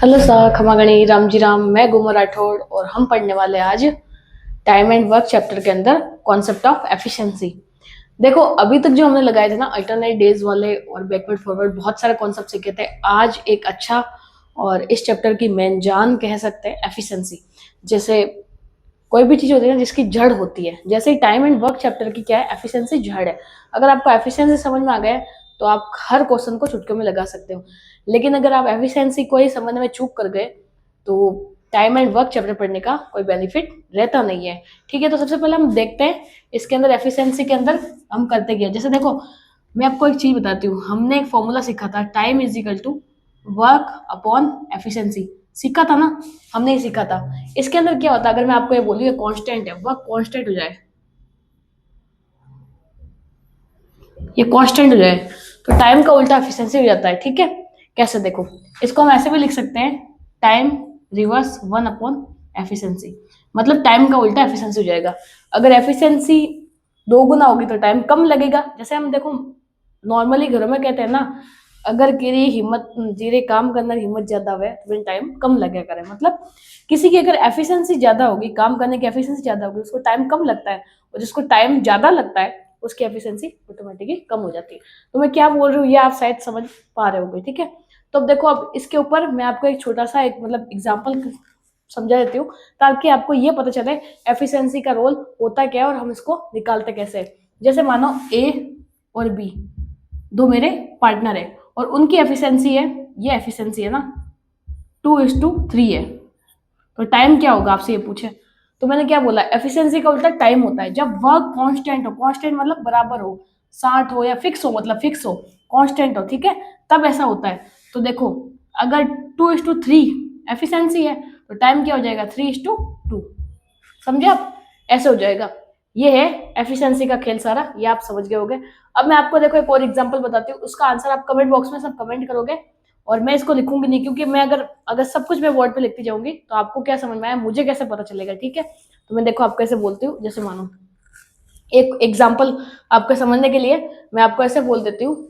Hello sir, खमा गणी राम जी राम। मैं गुमर राठौड़ और हम पढ़ने वाले आज टाइम एंड वर्क चैप्टर के अंदर कॉन्सेप्ट ऑफ एफिशिएंसी। देखो, अभी तक जो हमने लगाए थे ना अल्टरनेट डेज वाले और बैकवर्ड फॉरवर्ड, बहुत सारे कॉन्सेप्ट सीखे थे। आज एक अच्छा और इस चैप्टर की मेन जान कह सकते हैं एफिशिएंसी। जैसे कोई भी चीज होती है ना जिसकी जड़ होती है, जैसे ही टाइम एंड वर्क चैप्टर की क्या है, एफिशिएंसी जड़ है। अगर आपको एफिशिएंसी समझ में आ गया है तो आप हर क्वेश्चन को चुटकियों में लगा सकते हो। लेकिन अगर आप एफिशिएंसी को ही समझने में चूक कर गए तो टाइम एंड वर्क चैप्टर पढ़ने का कोई बेनिफिट रहता नहीं है। ठीक है, तो सबसे पहले हम देखते हैं इसके अंदर एफिशिएंसी के अंदर हम करते क्या। जैसे देखो, मैं आपको एक चीज बताती हूँ। हमने एक फॉर्मूला सीखा था, time is equal to work upon efficiency. सीखा था ना, हमने ही सीखा था। इसके अंदर क्या होता है, अगर मैं आपको ये बोलूँ ये कांस्टेंट है, वर्क कांस्टेंट हो जाए, ये कांस्टेंट हो जाए तो टाइम का उल्टा एफिशिएंसी हो जाता है। ठीक है, कैसे देखो, इसको हम ऐसे भी लिख सकते हैं, time reverse one upon efficiency. मतलब टाइम का उल्टा एफिशिएंसी हो जाएगा। अगर एफिशिएंसी दो गुना होगी तो टाइम कम लगेगा। जैसे हम देखो नॉर्मली घरों में कहते हैं ना, अगर किरी हिम्मत जीरे काम करने की हिम्मत ज्यादा हुए तो टाइम कम लगे करे। मतलब किसी की अगर एफिशिएंसी ज्यादा होगी, काम करने की एफिशिएंसी ज्यादा होगी, उसको टाइम कम लगता है। और जिसको टाइम ज्यादा लगता है उसकी एफिशिएंसी ऑटोमेटिकली कम हो जाती है। तो मैं क्या बोल रही हूँ ये आप शायद समझ पा रहे होगे। ठीक है, तो अब देखो, अब इसके ऊपर मैं आपको एक छोटा सा एक मतलब एग्जाम्पल समझा देती हूँ ताकि आपको ये पता चले एफिशिएंसी का रोल होता क्या है और हम इसको निकालते कैसे हैं। जैसे मानो ए और बी दो मेरे पार्टनर है और उनकी एफिशिएंसी है, ये एफिशिएंसी है ना 2:3 है। तो टाइम क्या होगा आपसे ये पूछे तो मैंने क्या बोला, एफिशिएंसी का उल्टा टाइम होता है। जब वर्क कांस्टेंट हो, कांस्टेंट मतलब बराबर हो, 60 हो या फिक्स हो, मतलब फिक्स हो, कांस्टेंट हो, ठीक है, तब ऐसा होता है। तो देखो, अगर 2:3 एफिशिएंसी है तो टाइम क्या हो जाएगा, 3:2। समझे आप, ऐसे हो जाएगा। ये है एफिशिएंसी का खेल सारा, ये आप समझ गए होगे। अब मैं आपको देखो एक और एग्जांपल बताती हूँ, उसका आंसर आप कमेंट बॉक्स में सब कमेंट करोगे। और मैं इसको लिखूंगी नहीं, क्योंकि मैं अगर अगर सब कुछ मैं वर्ड पे लिखती जाऊंगी तो आपको क्या समझ में आया, मुझे कैसे पता चलेगा। ठीक है, तो मैं देखो आपको ऐसे बोलती हूँ, जैसे मानो एक एग्जाम्पल आपको समझने के लिए मैं आपको ऐसे बोल देती हूँ,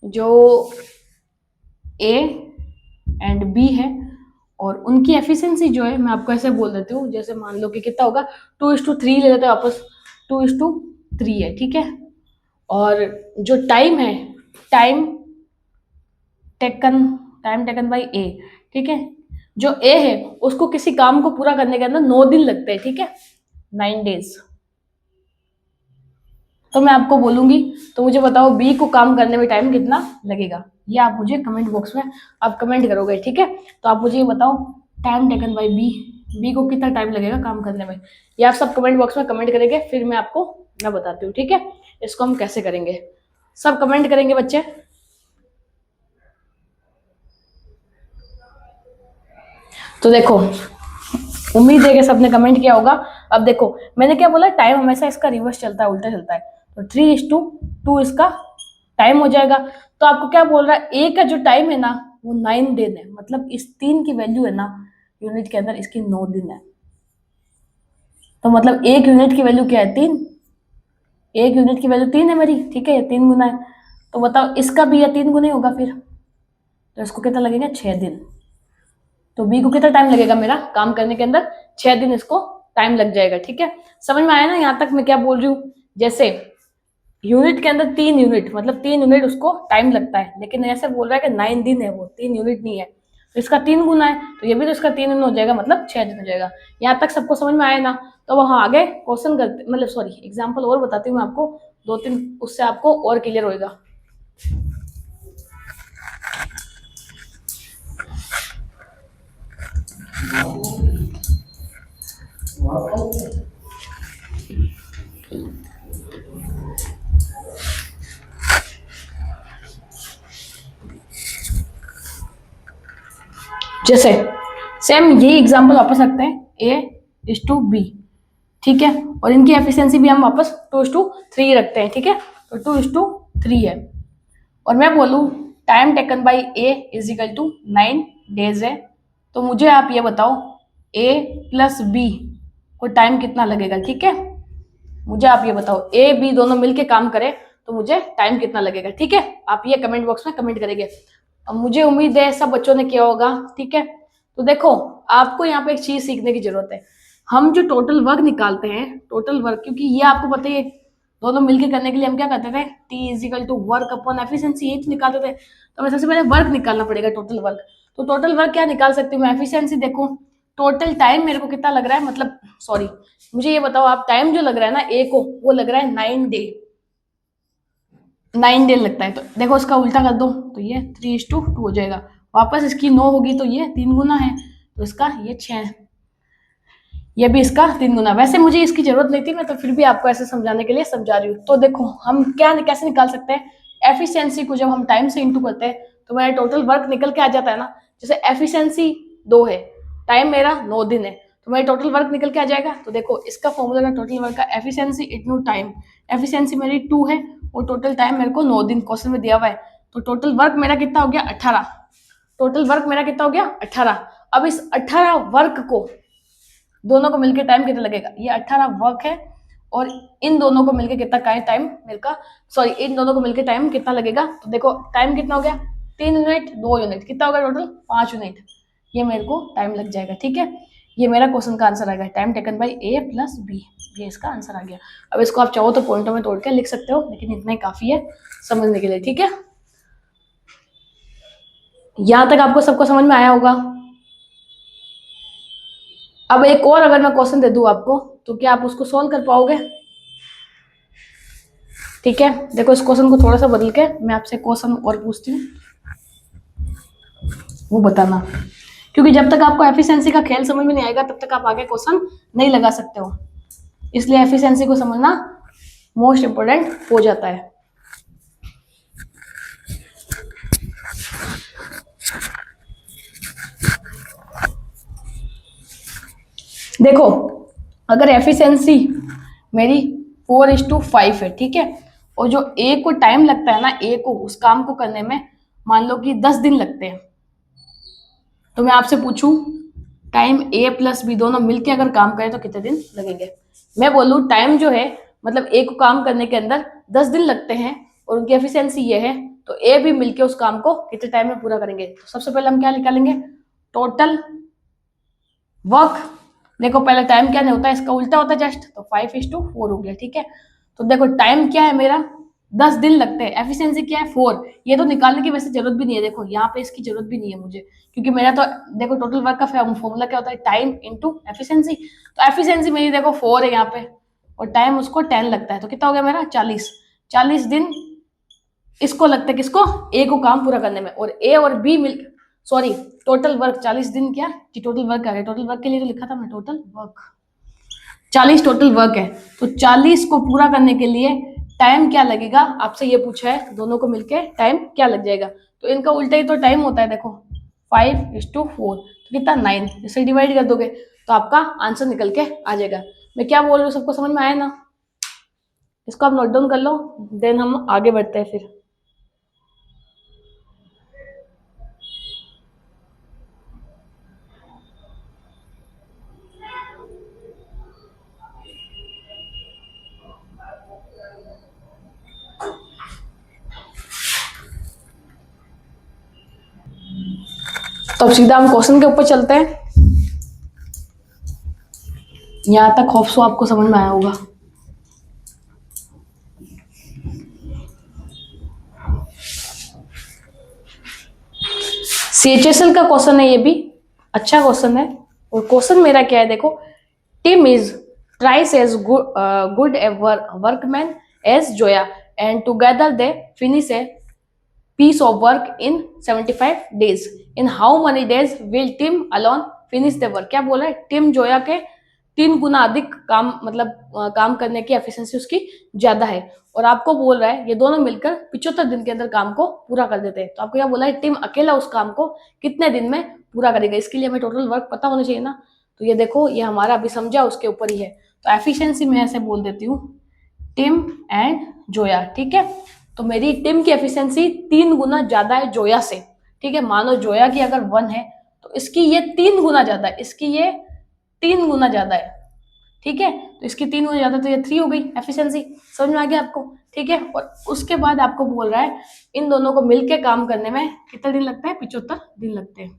जो ए एंड बी है और उनकी एफिशिएंसी जो है मैं आपको ऐसे बोल देती हूँ। जैसे मान लो कि कितना होगा, 2:3 ले लेते हैं वापस, 2:3 है। ठीक है, और जो टाइम है, time taken time taken by a, ठीक है, जो ए है उसको किसी काम को पूरा करने के अंदर 9 दिन लगते हैं। ठीक है, 9 days। तो मैं आपको बोलूंगी, तो मुझे बताओ बी को काम करने में टाइम कितना लगेगा, ये आप मुझे कमेंट बॉक्स में आप कमेंट करोगे। ठीक है, तो आप मुझे ये बताओ time taken by B, B को कितना टाइम लगेगा काम करने में, ये आप सब कमेंट बॉक्स में कमेंट करेंगे, फिर मैं बताती हूँ। ठीक है, इसको हम कैसे करेंगे, सब कमेंट करेंगे बच्चे। तो देखो, उम्मीद है कि सबने कमेंट किया होगा। अब देखो मैंने क्या बोला, टाइम हमेशा इसका रिवर्स चलता है, उल्टा चलता है। तो 3:2 इसका टाइम हो जाएगा। तो आपको क्या बोल रहा है, ए का जो टाइम है ना वो 9 दिन है। मतलब इस 3 की वैल्यू है ना यूनिट के अंदर, इसकी 9 दिन है। तो मतलब एक यूनिट की वैल्यू क्या है, 3। एक यूनिट की वैल्यू 3 है मेरी। ठीक है, ये 3 गुना है। तो बताओ इसका भी ये 3 गुना ही होगा फिर। तो इसको कितना लगेगा, 6 दिन। तो बी को कितना टाइम लगेगा मेरा काम करने के अंदर, 6 दिन इसको टाइम लग जाएगा। ठीक है, समझ में आया ना यहाँ तक मैं क्या बोल रही हूँ। जैसे यूनिट के अंदर 3 यूनिट, मतलब 3 यूनिट उसको टाइम लगता है, लेकिन ऐसे बोल रहा है कि 9 दिन है, वो 3 यूनिट नहीं है। तो इसका 3 गुना है, तो ये भी तो इसका 3 गुना हो जाएगा, मतलब 6 दिन हो जाएगा। यहाँ तक सबको समझ में आया ना। तो वहाँ आगे क्वेश्चन करते, मतलब सॉरी एग्जाम्पल और बताती हूँ मैं आपको, 2-3, उससे आपको और क्लियर होगा। जैसे सेम यही एग्जाम्पल वापस रखते हैं, A:B। ठीक है, और इनकी एफिशिएंसी भी हम वापस 2:3 रखते हैं। ठीक है, तो 2:3 है। और मैं बोलूँ time taken by A is equal to 9 days है। तो मुझे आप ये बताओ ए प्लस बी को टाइम कितना लगेगा। ठीक है, मुझे आप ये बताओ, ए बी दोनों मिलके काम करें तो मुझे टाइम कितना लगेगा। ठीक है, आप ये कमेंट बॉक्स में कमेंट करेंगे। अब मुझे उम्मीद है सब बच्चों ने किया होगा। ठीक है, तो देखो आपको यहाँ पे एक चीज सीखने की जरूरत है। हम जो टोटल वर्क निकालते हैं, टोटल वर्क, क्योंकि ये आपको पता ही है, दोनों मिलके करने के लिए हम क्या करते थे, T is equal to work upon efficiency, ये तो निकालते थे। तो हमें सबसे पहले वर्क निकालना पड़ेगा, टोटल वर्क। तो टोटल वर्क क्या निकाल सकती हूँ मैं, एफिशिएंसी। देखो टोटल टाइम मेरे को कितना लग रहा है, मतलब सॉरी, मुझे ये बताओ आप, टाइम जो लग रहा है ना ए को, वो लग रहा है 9 डे, 9 डे लगता है। तो देखो उसका उल्टा कर दो, तो ये 3:2 हो जाएगा। वापस इसकी 9 होगी तो ये 3 गुना है, तो इसका ये 6, ये भी इसका 3 गुना। वैसे मुझे इसकी जरूरत नहीं थी, मैं तो फिर भी आपको ऐसे समझाने के लिए समझा रही हूँ। तो देखो हम क्या कैसे निकाल सकते हैं एफिशिएंसी को, जब हम टाइम से इंटू करते हैं तो मेरा टोटल वर्क निकल के आ जाता है ना। जैसे एफिशिएंसी 2 है, टाइम मेरा 9 दिन है, तो मेरा टोटल वर्क निकल के आ जाएगा। तो देखो इसका फॉर्मूला है टोटल वर्क का, एफिशिएंसी इनटू टाइम। एफिशिएंसी मेरी 2 है और टोटल टाइम मेरे को 9 दिन क्वेश्चन में दिया हुआ है। तो टोटल वर्क मेरा कितना हो गया, 18। टोटल वर्क मेरा कितना हो गया, 18। अब इस 18 वर्क को, दोनों को मिलकर टाइम कितना लगेगा, ये 18 वर्क है, और इन दोनों को मिलकर कितना टाइम मेरे का, सॉरी, इन दोनों को मिलकर टाइम कितना लगेगा। तो देखो टाइम कितना हो गया, 3 यूनिट, 2 यूनिट, कितना होगा टोटल, 5 यूनिट, ये मेरे को टाइम लग जाएगा। ठीक है, ये मेरा क्वेश्चन का आंसर आ गया, time taken by A plus B, ये इसका आंसर आ गया। अब इसको आप चाहो तो पॉइंटों में तोड़ के लिख सकते हो, लेकिन इतना ही काफी है समझने के लिए। ठीक है, यहां तक आपको सबको समझ में आया होगा। अब एक और अगर मैं क्वेश्चन दे दूं आपको, तो क्या आप उसको सॉल्व कर पाओगे। ठीक है, देखो इस क्वेश्चन को थोड़ा सा बदल के मैं आपसे क्वेश्चन और पूछती हूँ, वो बताना, क्योंकि जब तक आपको एफिशिएंसी का खेल समझ में नहीं आएगा तब तक आप आगे क्वेश्चन नहीं लगा सकते हो। इसलिए एफिशिएंसी को समझना मोस्ट इंपोर्टेंट हो जाता है। देखो अगर एफिशिएंसी मेरी 4:5 है, ठीक है, और जो ए को टाइम लगता है ना, ए को उस काम को करने में मान लो कि 10 दिन लगते हैं, तो मैं आपसे पूछूं टाइम ए प्लस बी दोनों मिलके अगर काम करें तो कितने दिन लगेंगे। मैं बोलूं टाइम जो है, मतलब ए को काम करने के अंदर 10 दिन लगते हैं और उनकी एफिशिएंसी ये है, तो ए भी मिलके उस काम को कितने टाइम में पूरा करेंगे। तो सबसे पहले हम क्या निकालेंगे, टोटल वर्क। देखो पहले टाइम क्या नहीं होता है, इसका उल्टा होता है जस्ट, तो 5:4 हो गया। ठीक है, तो देखो टाइम क्या है मेरा, 10 दिन लगते हैं, एफिशिएंसी क्या है 4। ये तो निकालने की वैसे जरूरत भी नहीं है, देखो यहाँ पे इसकी जरूरत भी नहीं है मुझे, क्योंकि मेरा तो देखो टोटल वर्क का फॉर्मूला क्या होता है, टाइम इंटू एफिशिएंसी। तो एफिशिएंसी मेरी देखो 4 है यहाँ पे, और टाइम उसको 10 लगता है, तो कितना हो गया मेरा 40 दिन इसको लगता है, किसको, ए को काम पूरा करने में। और ए और बी मिल, सॉरी, टोटल वर्क 40 दिन, क्या कि टोटल वर्क आ गया, टोटल वर्क के लिए तो लिखा था मैं, टोटल वर्क 40 टोटल वर्क है। तो 40 को पूरा करने के लिए टाइम क्या लगेगा, आपसे ये पूछा है, दोनों को मिलके टाइम क्या लग जाएगा। तो इनका उल्टा ही तो टाइम होता है, देखो 5:4, तो कितना 9, इसे डिवाइड कर दोगे तो आपका आंसर निकल के आ जाएगा। मैं क्या बोल रही हूँ सबको समझ में आया ना, इसको आप नोट डाउन कर लो, देन हम आगे बढ़ते हैं फिर। तो अब सीधा हम क्वेश्चन के ऊपर चलते हैं। यहां तक होप सो आपको समझ में आया होगा। सीएचएसएल का क्वेश्चन है, ये भी अच्छा क्वेश्चन है। और क्वेश्चन मेरा क्या है, देखो, Tim is thrice as good a workman as Zoya and together they finish a piece of work in 75 days. In how many days will Tim alone finish the work? क्या बोला है, टिम जोया के 3 गुना अधिक काम, मतलब काम करने की एफिशिएंसी उसकी ज्यादा है, और आपको बोल रहा है ये दोनों मिलकर 75 दिन के अंदर काम को पूरा कर देते हैं। तो आपको क्या बोला है, टिम अकेला उस काम को कितने दिन में पूरा करेगा। इसके लिए हमें टोटल वर्क पता होना चाहिए ना। तो ये देखो, ये हमारा अभी समझा उसके ऊपर ही है। तो एफिशिएंसी में ऐसे बोल देती हूँ, टिम एंड जोया। ठीक है, तो मेरी टिम की एफिशिएंसी 3 गुना ज्यादा है जोया से। ठीक है, मानो जोया की अगर 1 है तो इसकी ये 3 गुना ज्यादा है, इसकी ये 3 गुना ज्यादा है। ठीक है, तो इसकी 3 गुना ज्यादा, तो ये 3 हो गई एफिशिएंसी। समझ में आ गया आपको। ठीक है, और उसके बाद आपको बोल रहा है इन दोनों को मिलके काम करने में कितने दिन लगता है, 75 दिन लगते हैं।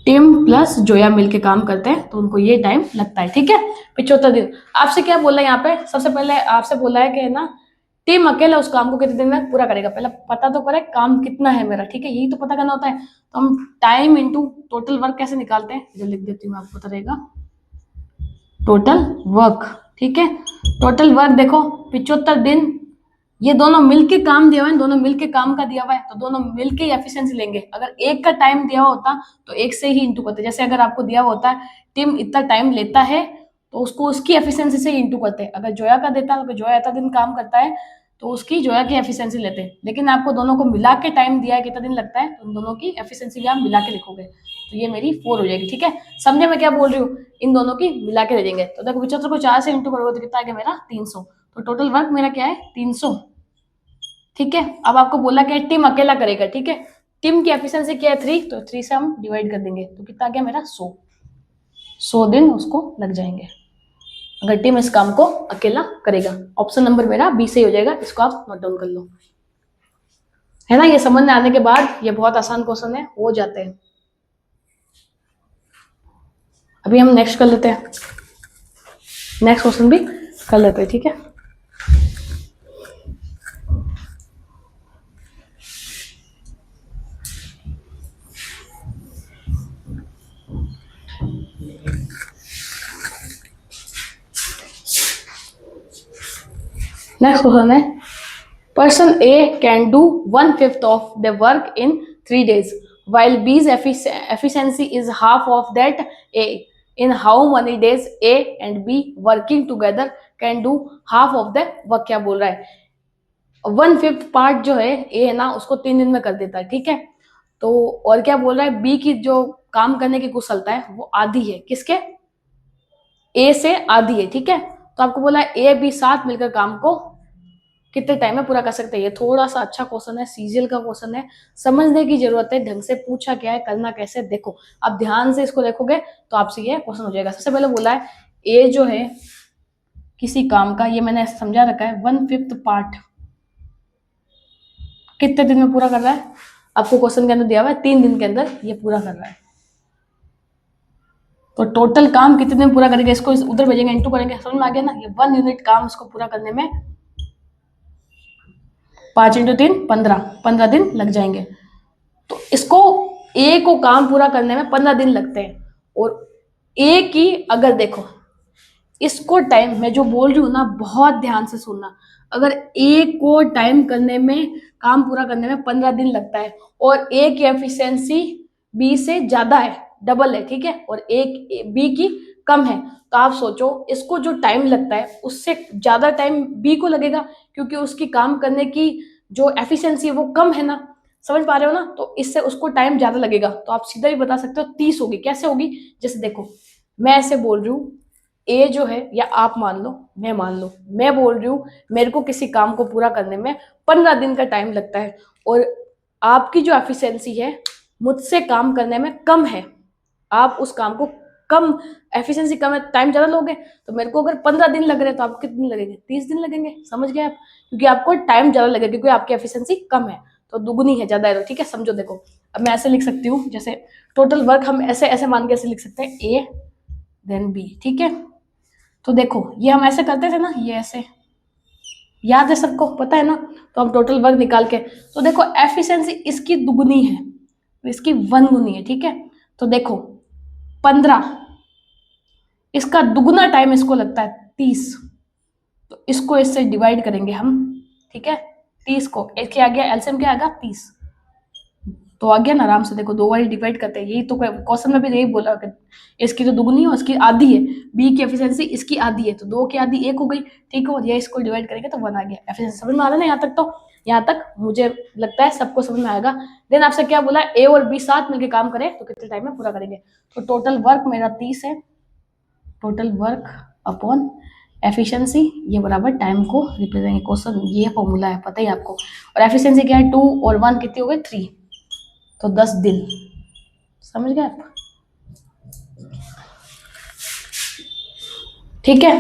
टिम प्लस जोया मिलके काम करते हैं तो उनको ये टाइम लगता है, ठीक है। 75 दिन। आपसे क्या बोला है यहाँ पे, सबसे पहले आपसे बोला है कि ना टिम अकेला उस काम को कितने दिन में पूरा करेगा, पहले पता तो करे काम कितना है मेरा, ठीक है, यही तो पता करना होता है। तो हम टाइम इंटू टोटल वर्क कैसे निकालते हैं, जो लिख देती हूँ आपको, पता रहेगा टोटल वर्क, ठीक है। टोटल वर्क देखो 75 दिन, ये दोनों मिलके काम दिया हुआ है, दोनों मिलके काम का दिया हुआ है, तो दोनों मिलके एफिशिएंसी लेंगे। अगर एक का टाइम दिया होता तो एक से ही इंटू करते, जैसे अगर आपको दिया होता है टीम इतना टाइम लेता है तो उसको उसकी एफिशिएंसी से इंटू करते हैं। अगर जोया का देता है तो जोया इतना दिन काम करता है तो उसकी जोया की एफिशिएंसी लेते हैं। लेकिन आपको दोनों को मिला के टाइम दिया है कितना दिन लगता है, तो उन दोनों की एफिशिएंसी भी आप मिला के लिखोगे, तो ये मेरी 4 हो जाएगी, ठीक है। समझे मैं क्या बोल रही हूँ, इन दोनों की मिला के दे देंगे। तो देखो 75 को 4 से इंटू करोगे तो कितना आ गया मेरा 300, तो टोटल वर्क मेरा क्या है 300, ठीक है। अब आपको बोला क्या है टीम अकेला करेगा, ठीक है। टीम की एफिशिएंसी क्या है 3, तो 3 से हम डिवाइड कर देंगे तो कितना आ गया मेरा 100 दिन उसको लग जाएंगे अगर टीम इस काम को अकेला करेगा। ऑप्शन नंबर मेरा बी से ही हो जाएगा, इसको आप नोट डाउन कर लो, है ना। ये समझ में आने के बाद ये बहुत आसान क्वेश्चन है, हो जाते हैं। अभी हम नेक्स्ट कर लेते हैं, नेक्स्ट क्वेश्चन भी कर लेते हैं, ठीक है। नेक्स्ट क्वेश्चन है person A can do 1/5 of the work in 3 days while B's efficiency is half of that. A, in how many days A and B working together can do half of the work? क्या बोल रहा है 1/5 part जो है A है ना उसको 3 दिन में कर देता है, ठीक है। तो और क्या बोल रहा है B की जो काम करने की कुशलता है वो आधी है, किसके, A से आधी है, ठीक है। तो आपको बोला है A B साथ मिलकर काम को कितने टाइम में पूरा कर सकते हैं। ये थोड़ा सा अच्छा क्वेश्चन है, सीजीएल का क्वेश्चन है, समझने की जरूरत है, ढंग से पूछा क्या है, करना कैसे, देखो आप ध्यान से इसको देखोगे तो आपसे ये क्वेश्चन हो जाएगा। सबसे पहले बोला है ए जो है किसी काम का, ये मैंने समझा रखा है 1/5 पार्ट कितने दिन में पूरा कर रहा है, आपको क्वेश्चन के अंदर दिया हुआ है 3 दिन के अंदर ये पूरा कर रहा है। तो टोटल काम कितने दिन पूरा करेंगे, इसको उधर भेजेंगे, इंटू करेंगे, समझ में आ गया ना। ये 1 यूनिट काम इसको पूरा करने में 5 × 3 15 दिन लग जाएंगे। तो इसको ए को काम पूरा करने में 15 दिन लगते हैं। और ए की अगर देखो इसको टाइम, मैं जो बोल रही हूँ ना बहुत ध्यान से सुनना, अगर ए को टाइम करने में काम पूरा करने में 15 दिन लगता है और ए की एफिशिएंसी बी से ज्यादा है, डबल है, ठीक है, और ए बी की कम है, तो आप सोचो इसको जो टाइम लगता है उससे ज्यादा टाइम बी को लगेगा क्योंकि उसकी काम करने की जो एफिशिएंसी है वो कम है ना, समझ पा रहे हो ना। तो इससे उसको टाइम ज्यादा लगेगा, तो आप सीधा ही बता सकते हो 30 होगी। कैसे होगी, जैसे देखो मैं ऐसे बोल रही हूँ ए जो है, या आप मान लो मैं बोल रही हूँ मेरे को किसी काम को पूरा करने में 15 दिन का टाइम लगता है और आपकी जो एफिशिएंसी है मुझसे काम करने में कम है, आप उस काम को कम एफिशिएंसी कम है, टाइम ज्यादा लोगे, तो मेरे को अगर 15 दिन लग रहे हैं तो आपको कितने दिन लगेंगे, 30 दिन लगेंगे, समझ गए आप, क्योंकि आपको टाइम ज्यादा लगेगा क्योंकि आपकी एफिशिएंसी कम है तो दुगुनी है, ज्यादा है, तो ठीक है। समझो देखो अब मैं ऐसे लिख सकती हूँ, जैसे टोटल वर्क हम ऐसे ऐसे मान के ऐसे लिख सकते हैं ए देन बी, ठीक है। तो देखो ये हम ऐसे करते थे ना, ये ऐसे याद है सबको, पता है ना। तो हम टोटल वर्क निकाल के, तो देखो एफिशिएंसी इसकी दुगुनी है तो इसकी 1 गुनी है, ठीक है। तो देखो 15, इसका दुगुना टाइम इसको लगता है 30, तो इसको इससे डिवाइड करेंगे हम, ठीक है। 30 को एक क्या आ गया, एलसीएम क्या आएगा 30, तो आ गया ना आराम से। देखो 2 बार डिवाइड करते हैं, यही तो क्वेश्चन में भी यही बोला कि इसकी तो दुगुनी है इसकी आधी है, बी की एफिशिएंसी इसकी आधी है, तो 2 की आधी 1 हो गई, ठीक है। और ये इसको डिवाइड करेंगे तो 1 आ गया। एफिशिएंसी समझ में आ रहा है ना, यहाँ तक तो यहाँ तक मुझे लगता है सबको समझ में आएगा। देन आपसे क्या बोला, ए और बी साथ मिलकर काम करें तो कितने टाइम में पूरा करेंगे। तो टोटल वर्क मेरा 30 है, टोटल वर्क अपॉन एफिशिएंसी ये बराबर टाइम को रिप्रेजेंट, क्वेश्चन ये फॉर्मूला है पता ही आपको। और एफिशिएंसी क्या है 2 और 1 कितनी हो गई 3, तो 10 दिन, समझ गए आप, ठीक है।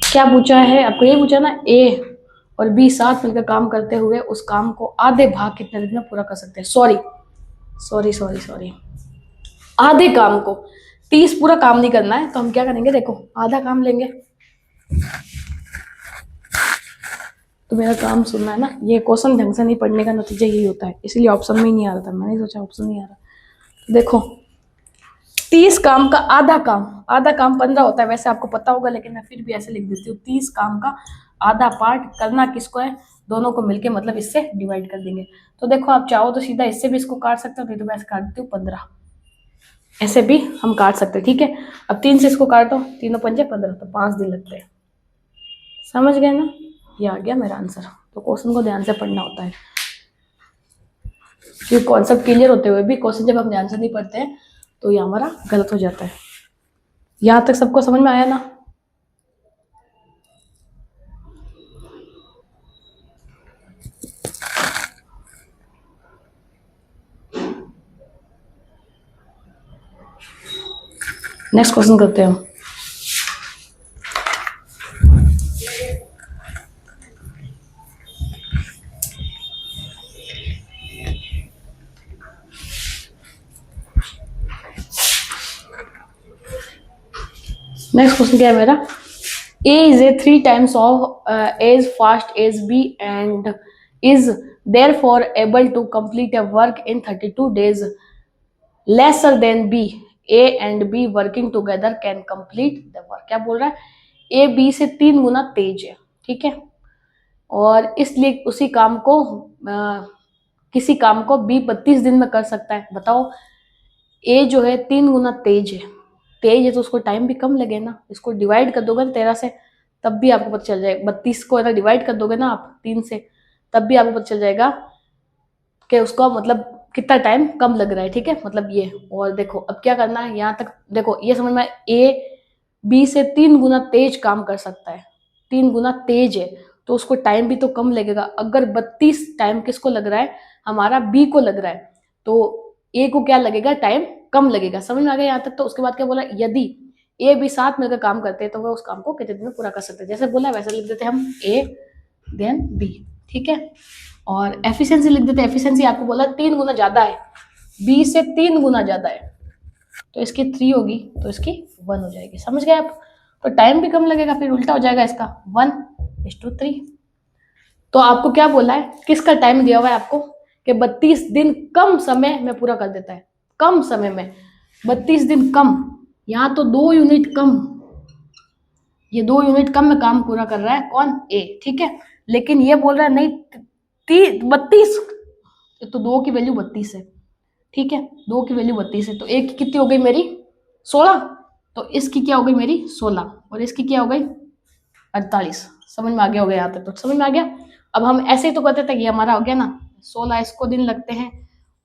क्या पूछा है आपको, ये पूछा ना ए और बी साथ मिलकर काम करते हुए उस काम को आधे भाग कितने दिन में पूरा कर सकते हैं। सॉरी सॉरी सॉरी सॉरी, आधे काम को, 30 पूरा काम नहीं करना है, तो हम क्या करेंगे, देखो आधा काम लेंगे। तो मेरा काम सुनना है ना, ये क्वेश्चन ढंग से नहीं पढ़ने का नतीजा यही होता है, इसलिए ऑप्शन में ही नहीं आ रहा था, मैंने सोचा ऑप्शन नहीं आ रहा। तो देखो 30 काम का आधा काम, आधा काम 15 होता है, वैसे आपको पता होगा, लेकिन मैं फिर भी ऐसे लिख देती हूँ, 30 काम का आधा पार्ट करना किसको है, दोनों को मिलके, मतलब इससे डिवाइड कर देंगे। तो देखो आप चाहो तो सीधा इससे भी इसको काट सकते हो, नहीं तो मैं ऐसे काट देती हूँ 15, ऐसे भी हम काट सकते हैं, ठीक है। अब 3 से इसको काटो, तीनों पंजे 15, तो 5 दिन लगते हैं। समझ गए ना, ये आ गया मेरा आंसर। तो क्वेश्चन को ध्यान से पढ़ना होता है, क्योंकि कॉन्सेप्ट क्लियर होते हुए भी क्वेश्चन जब हम ध्यान से नहीं पढ़ते हैं तो ये हमारा गलत हो जाता है। यहाँ तक सबको समझ में आया ना? नेक्स्ट क्वेश्चन करते हैं हम। नेक्स्ट क्वेश्चन क्या है मेरा, A is a 3 times of as fast as B and is therefore able to complete a work in 32 days lesser than B. A and B working together can complete the work। क्या बोल रहा है, A B से 3 गुना तेज है, ठीक है, और इसलिए उसी काम को किसी काम को B 32 दिन में कर सकता है। बताओ, A जो है 3 गुना तेज है तो उसको टाइम भी कम लगे ना। इसको डिवाइड कर दोगे ना 13 से, तब भी आपको पता चल जाएगा, 32 को अगर डिवाइड कर दोगे ना आप 3 से, तब भी आपको पता चल जाएगा कि उसको मतलब कितना टाइम कम लग रहा है, ठीक है, मतलब ये। और देखो अब क्या करना है, यहाँ तक देखो ये समझ में, ए बी से 3 गुना तेज काम कर सकता है, 3 गुना तेज है तो उसको टाइम भी तो कम लगेगा। अगर 32 टाइम किसको लग रहा है, हमारा बी को लग रहा है, तो ए को क्या लगेगा, टाइम कम लगेगा। समझ में आ गया यहाँ तक? तो उसके बाद क्या बोला, यदि ए बी साथ मिलकर काम करते हैं तो वह उस काम को कितने दिन में पूरा कर सकते हैं। जैसे बोला वैसे लिख देते हैं हम, ए देन बी, ठीक है। और एफिशिएंसी लिख देते हैं, एफिशिएंसी आपको बोला 3 गुना ज्यादा है, बी से 3 गुना ज्यादा है, तो इसकी 3 होगी तो इसकी 1 हो जाएगी। समझ गए आप? तो टाइम भी कम लगेगा, फिर उल्टा हो जाएगा इसका, 1:3। तो आपको क्या बोला है, किसका टाइम दिया हुआ है आपको, कि 32 दिन कम समय में पूरा कर देता है, कम समय में 32 दिन कम, यहाँ तो 2 यूनिट कम, ये 2 यूनिट कम में काम पूरा कर रहा है, कौन, ए, ठीक है। लेकिन ये बोल रहा है नहीं 32, तो 2 की वैल्यू 32 है, ठीक है, 2 की वैल्यू 32 है, तो एक की कितनी हो गई मेरी, 16, तो इसकी क्या हो गई मेरी 16, और इसकी क्या हो गई 48। समझ में आ गया, हो गया यहाँ तक? तो समझ में आ गया। अब हम ऐसे ही तो कहते थे, ये हमारा हो गया ना, 16 इसको दिन लगते हैं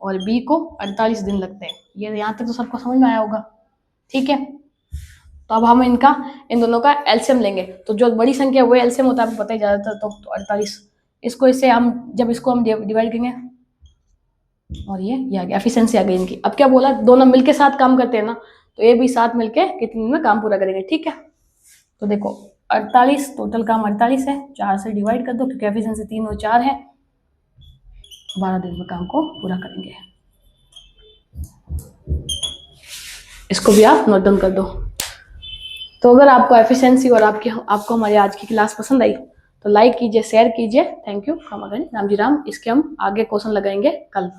और बी को 48 दिन लगते हैं। ये यहाँ तक तो सबको समझ में आया होगा, ठीक है। तो अब हम इन दोनों का एलसीएम लेंगे, तो जो बड़ी संख्या वो एलसीएम होता है, आपको पता ही ज्यादातर, तो 48, इसको इससे हम जब इसको हम डिवाइड करेंगे, और ये आ गया, एफिशिएंसी आ गई इनकी। अब क्या बोला, दोनों मिलके साथ काम करते हैं ना, तो ये भी साथ मिलके कितने दिन में काम पूरा करेंगे, ठीक है। तो देखो 48, टोटल काम 48 है, 4 से डिवाइड कर दो क्योंकि एफिशिएंसी 3 और 4 है, 12 दिन में काम को पूरा करेंगे। इसको भी आप नोट डाउन कर दो। तो अगर आपको एफिशिएंसी और आपको हमारी आज की क्लास पसंद आई तो लाइक कीजिए, शेयर कीजिए। Thank you. राम जी राम। इसके हम आगे क्वेश्चन लगाएंगे कल।